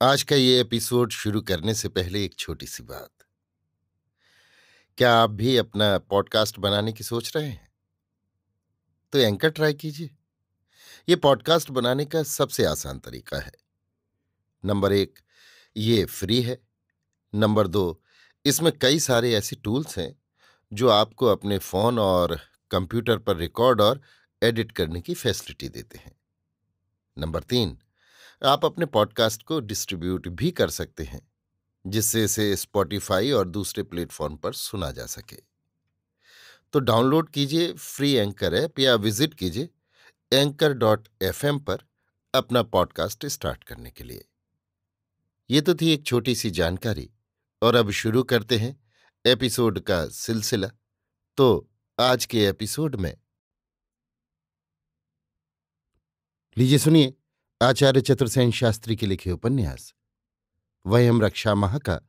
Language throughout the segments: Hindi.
आज का ये एपिसोड शुरू करने से पहले एक छोटी सी बात। क्या आप भी अपना पॉडकास्ट बनाने की सोच रहे हैं? तो एंकर ट्राई कीजिए। ये पॉडकास्ट बनाने का सबसे आसान तरीका है। नंबर 1, ये फ्री है। नंबर 2, इसमें कई सारे ऐसे टूल्स हैं जो आपको अपने फोन और कंप्यूटर पर रिकॉर्ड और एडिट करने की फैसिलिटी देते हैं। नंबर 3, आप अपने पॉडकास्ट को डिस्ट्रीब्यूट भी कर सकते हैं, जिससे इसे स्पॉटिफाई और दूसरे प्लेटफॉर्म पर सुना जा सके। तो डाउनलोड कीजिए फ्री एंकर ऐप या विजिट कीजिए anchor.fm पर अपना पॉडकास्ट स्टार्ट करने के लिए। ये तो थी एक छोटी सी जानकारी, और अब शुरू करते हैं एपिसोड का सिलसिला। तो आज के एपिसोड में लीजिए सुनिए आचार्य चतुर्सेन शास्त्री के लिखे उपन्यास वयम रक्षा माह का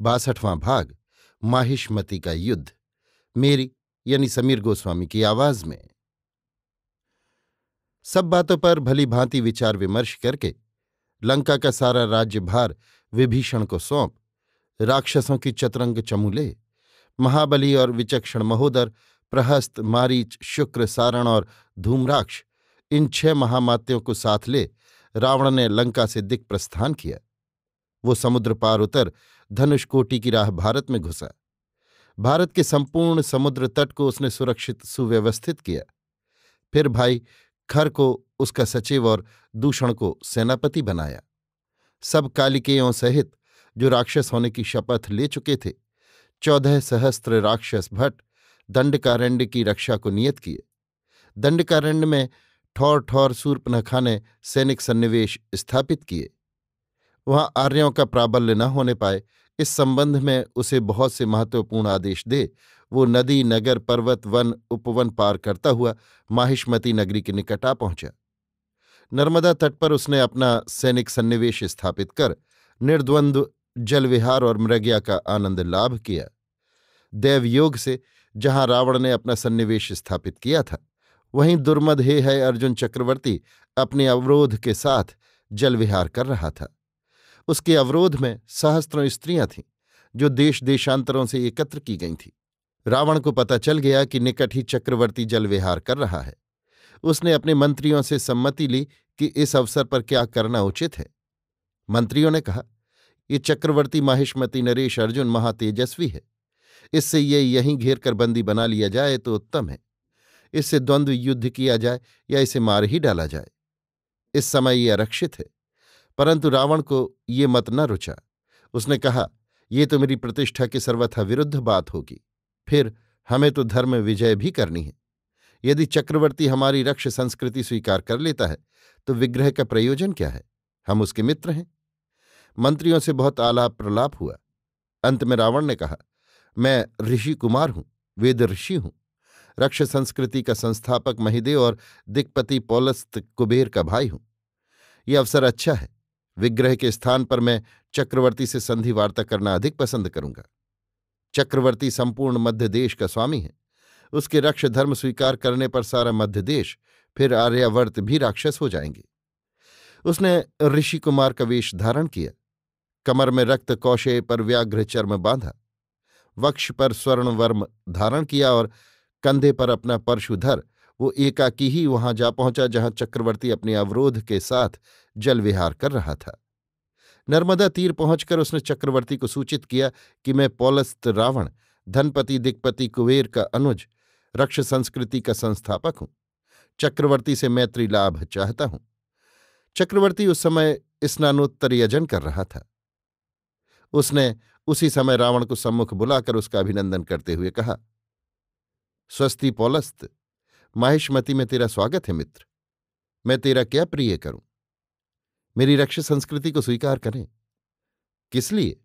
62वां भाग, माहिष्मति का युद्ध, मेरी यानी समीर गोस्वामी की आवाज में। सब बातों पर भली भांति विचार विमर्श करके लंका का सारा राज्यभार विभीषण को सौंप राक्षसों की चतुरंग चमूले महाबली और विचक्षण महोदर प्रहस्त मारीच शुक्र सारण और धूम्राक्ष, इन 6 महामात्यों को साथ ले रावण ने लंका से दिक् प्रस्थान किया। वो समुद्र पार उतर धनुषकोटि की राह भारत में घुसा। भारत के संपूर्ण समुद्र तट को उसने सुरक्षित सुव्यवस्थित किया। फिर भाई खर को उसका सचिव और दूषण को सेनापति बनाया। सब कालिकेयों सहित जो राक्षस होने की शपथ ले चुके थे 14 सहस्त्र राक्षस भट्ट दंडकारण्य की रक्षा को नियत किए। दंडकारण्य में ठौर ठौर शूर्पणखा ने सैनिक सन्निवेश स्थापित किए। वहां आर्यों का प्राबल्य न होने पाए, इस संबंध में उसे बहुत से महत्वपूर्ण आदेश दे वो नदी नगर पर्वत वन उपवन पार करता हुआ माहिष्मती नगरी के निकट आ पहुंचा। नर्मदा तट पर उसने अपना सैनिक सन्निवेश स्थापित कर निर्द्वंद्व जल विहार और मृगया का आनंद लाभ किया। देवयोग से जहां रावण ने अपना सन्निवेश स्थापित किया था, वहीं दुर्मद है अर्जुन चक्रवर्ती अपने अवरोध के साथ जल विहार कर रहा था। उसके अवरोध में सहस्त्रों स्त्रियां थीं जो देश देशांतरों से एकत्र की गई थीं। रावण को पता चल गया कि निकट ही चक्रवर्ती जल विहार कर रहा है। उसने अपने मंत्रियों से सम्मति ली कि इस अवसर पर क्या करना उचित है। मंत्रियों ने कहा, ये चक्रवर्ती माहिष्मती नरेश अर्जुन महातेजस्वी है। इससे ये यहीं घेर कर बंदी बना लिया जाए तो उत्तम है। इससे द्वंद्व युद्ध किया जाए या इसे मार ही डाला जाए। इस समय ये आरक्षित है। परंतु रावण को ये मत न रुचा। उसने कहा, ये तो मेरी प्रतिष्ठा के सर्वथा विरुद्ध बात होगी। फिर हमें तो धर्म विजय भी करनी है। यदि चक्रवर्ती हमारी रक्ष संस्कृति स्वीकार कर लेता है तो विग्रह का प्रयोजन क्या है? हम उसके मित्र हैं। मंत्रियों से बहुत आलाप प्रलाप हुआ। अंत में रावण ने कहा, मैं ऋषि कुमार हूं, वेद ऋषि हूं, रक्ष संस्कृति का संस्थापक महिदेव और दिक्पति पौलस्त कुबेर का भाई हूं। यह अवसर अच्छा है। विग्रह के स्थान पर मैं चक्रवर्ती से संधि वार्ता करना अधिक पसंद करूंगा। चक्रवर्ती संपूर्ण मध्य देश का स्वामी है। उसके रक्ष धर्म स्वीकार करने पर सारा मध्य देश, फिर आर्यावर्त भी राक्षस हो जाएंगे। उसने ऋषि कुमार का वेश धारण किया, कमर में रक्त कौशे पर व्याघ्र चर्म बांधा, वक्ष पर स्वर्ण वर्म धारण किया और कंधे पर अपना परशुधर वो एकाकी ही वहां जा पहुंचा जहां चक्रवर्ती अपने अवरोध के साथ जल विहार कर रहा था। नर्मदा तीर पहुंचकर उसने चक्रवर्ती को सूचित किया कि मैं पौलस्त रावण धनपति दिक्पति कुबेर का अनुज, रक्ष संस्कृति का संस्थापक हूं। चक्रवर्ती से मैत्री लाभ चाहता हूं। चक्रवर्ती उस समय स्नानोत्तर यजन कर रहा था। उसने उसी समय रावण को सम्मुख बुलाकर उसका अभिनंदन करते हुए कहा, स्वस्ति पौलस्त, माहिष्मती में तेरा स्वागत है मित्र। मैं तेरा क्या प्रिय करूं? मेरी रक्ष संस्कृति को स्वीकार करें। किस लिए?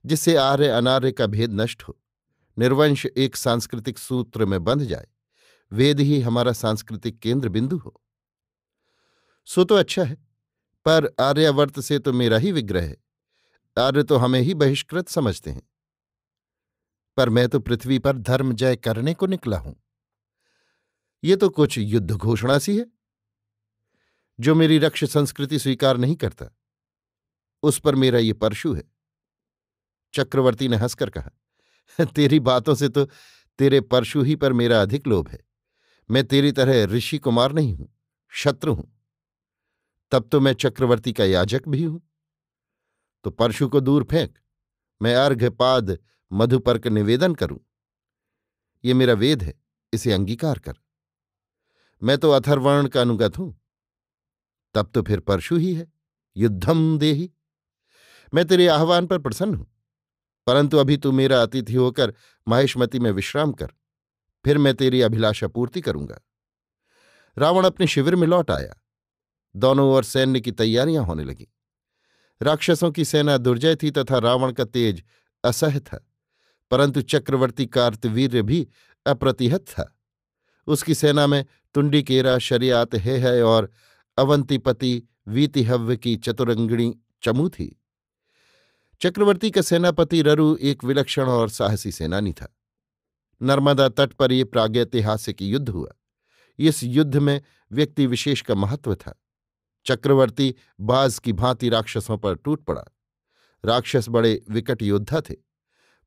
जिससे आर्य अनार्य का भेद नष्ट हो, निर्वंश एक सांस्कृतिक सूत्र में बंध जाए, वेद ही हमारा सांस्कृतिक केंद्र बिंदु हो। सो तो अच्छा है, पर आर्यावर्त से तो मेरा ही विग्रह है। आर्य तो हमें ही बहिष्कृत समझते हैं। पर मैं तो पृथ्वी पर धर्म जय करने को निकला हूं। ये तो कुछ युद्ध घोषणा सी है। जो मेरी रक्ष संस्कृति स्वीकार नहीं करता, उस पर मेरा ये परशु है। चक्रवर्ती ने हंसकर कहा, तेरी बातों से तो तेरे परशु ही पर मेरा अधिक लोभ है। मैं तेरी तरह ऋषि कुमार नहीं हूं, शत्रु हूं। तब तो मैं चक्रवर्ती का याजक भी हूं। तो परशु को दूर फेंक, मैं अर्घ्यपाद मधुपर्क निवेदन करूं। ये मेरा वेद है, इसे अंगीकार कर। मैं तो अथर्वर्ण का अनुगत हूं। तब तो फिर परशु ही है, युद्धम देहि। मैं तेरे आह्वान पर प्रसन्न हूं, परंतु अभी तू मेरा अतिथि होकर माहिष्मति में विश्राम कर, फिर मैं तेरी अभिलाषा पूर्ति करूंगा। रावण अपने शिविर में लौट आया। दोनों ओर सैन्य की तैयारियां होने लगीं। राक्षसों की सेना दुर्जय थी तथा रावण का तेज असह्य था, परंतु चक्रवर्ती कार्तवीर्य भी अप्रतिहत था। उसकी सेना में तुंडिकेरा, शरियात, हेहय और अवंतिपति वीतिहव्य की चतुरंगिणी चमू थी। चक्रवर्ती का सेनापति ररु एक विलक्षण और साहसी सेनानी था। नर्मदा तट पर यह प्रागैतिहासिक युद्ध हुआ। इस युद्ध में व्यक्ति विशेष का महत्व था। चक्रवर्ती बाज की भांति राक्षसों पर टूट पड़ा। राक्षस बड़े विकट योद्धा थे,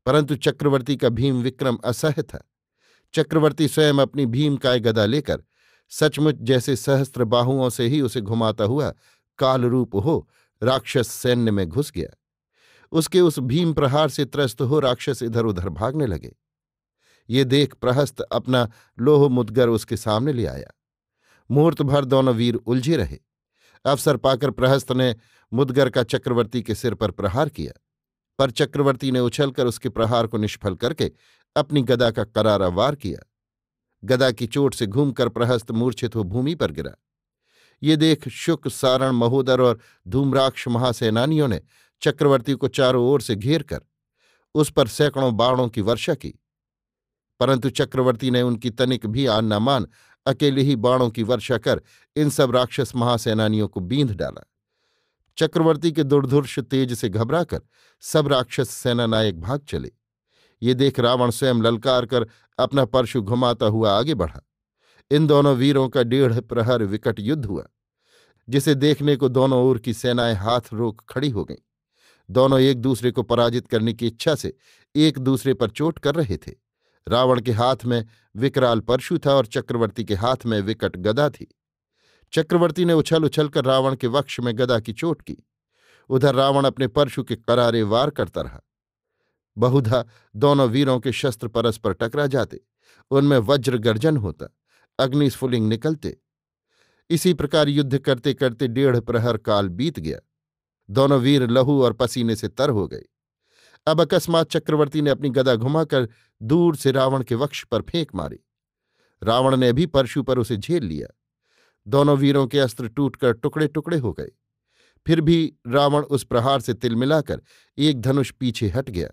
परंतु चक्रवर्ती का भीम विक्रम असह्य था। चक्रवर्ती स्वयं अपनी भीमकाय गदा लेकर सचमुच जैसे सहस्त्र बाहुओं से ही उसे घुमाता हुआ कालरूप हो राक्षस सैन्य में घुस गया। उसके उस भीम प्रहार से त्रस्त हो राक्षस इधर उधर भागने लगे। ये देख प्रहस्त अपना लोह मुद्गर उसके सामने ले आया। मुहूर्त भर दोनों वीर उलझे रहे। अवसर पाकर प्रहस्त ने मुद्गर का चक्रवर्ती के सिर पर प्रहार किया, पर चक्रवर्ती ने उछलकर उसके प्रहार को निष्फल करके अपनी गदा का करारा वार किया। गदा की चोट से घूमकर प्रहस्त मूर्छित हो भूमि पर गिरा। ये देख शुक, सारण, महोदर और धूम्राक्ष महासेनानियों ने चक्रवर्ती को चारों ओर से घेर कर उस पर सैकड़ों बाणों की वर्षा की, परंतु चक्रवर्ती ने उनकी तनिक भी आन न मान अकेले ही बाणों की वर्षा कर इन सब राक्षस महासेनानियों को बींध डाला। चक्रवर्ती के दुर्धुर्ष तेज से घबराकर सब राक्षस सेनानायक भाग चले। ये देख रावण स्वयं ललकार कर अपना परशु घुमाता हुआ आगे बढ़ा। इन दोनों वीरों का 1.5 प्रहर विकट युद्ध हुआ, जिसे देखने को दोनों ओर की सेनाएं हाथ रोक खड़ी हो गईं। दोनों एक दूसरे को पराजित करने की इच्छा से एक दूसरे पर चोट कर रहे थे। रावण के हाथ में विकराल परशु था और चक्रवर्ती के हाथ में विकट गदा थी। चक्रवर्ती ने उछल उछलकर रावण के वक्ष में गदा की चोट की। उधर रावण अपने परशु के करारे वार करता रहा। बहुधा दोनों वीरों के शस्त्र परस्पर टकरा जाते, उनमें वज्र गर्जन होता, अग्निस्फुलिंग निकलते। इसी प्रकार युद्ध करते करते 1.5 प्रहर काल बीत गया। दोनों वीर लहू और पसीने से तर हो गए। अब अकस्मात चक्रवर्ती ने अपनी गदा घुमाकर दूर से रावण के वक्ष पर फेंक मारी। रावण ने भी परशु पर उसे झेल लिया। दोनों वीरों के अस्त्र टूटकर टुकड़े टुकड़े हो गए। फिर भी रावण उस प्रहार से तिलमिलाकर एक धनुष पीछे हट गया।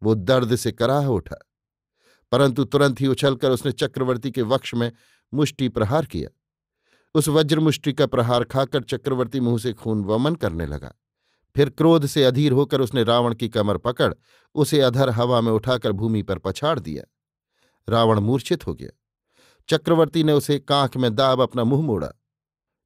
वो दर्द से कराह उठा, परंतु तुरंत ही उछलकर उसने चक्रवर्ती के वक्ष में मुष्टि प्रहार किया। उस वज्रमुष्टि का प्रहार खाकर चक्रवर्ती मुंह से खून वमन करने लगा। फिर क्रोध से अधीर होकर उसने रावण की कमर पकड़ उसे अधर हवा में उठाकर भूमि पर पछाड़ दिया। रावण मूर्छित हो गया। चक्रवर्ती ने उसे कांख में दाब अपना मुंह मोड़ा।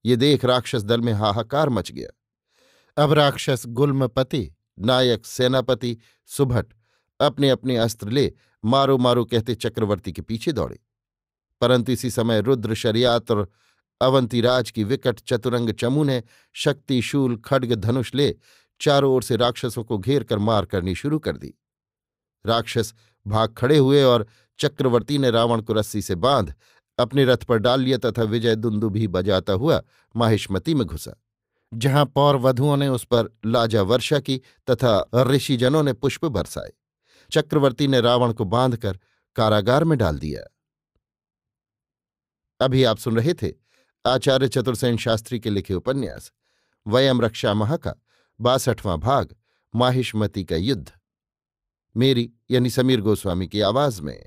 ये देख राक्षस दल में हाहाकार मच गया। अब राक्षस गुल्मपति, नायक, सेनापति, सुभट अपने अपने अस्त्र ले मारो मारो कहते चक्रवर्ती के पीछे दौड़े। परंतु इसी समय रुद्र, शरियात और अवंतिराज की विकट चतुरंग चमू ने शक्ति, शूल, खड्ग, धनुष ले चारों ओर से राक्षसों को घेर कर मार करनी शुरू कर दी। राक्षस भाग खड़े हुए और चक्रवर्ती ने रावण को रस्सी से बांध अपने रथ पर डाल लिया तथा विजय दुंदुभी बजाता हुआ माहिष्मति में घुसा, जहां पौर वधुओं ने उस पर लाजा वर्षा की तथा ऋषिजनों ने पुष्प बरसाए। चक्रवर्ती ने रावण को बांधकर कारागार में डाल दिया। अभी आप सुन रहे थे आचार्य चतुर्सेन शास्त्री के लिखे उपन्यास वयम रक्षामः का 62वां भाग, माहिष्मति का युद्ध, मेरी यानी समीर गोस्वामी की आवाज में।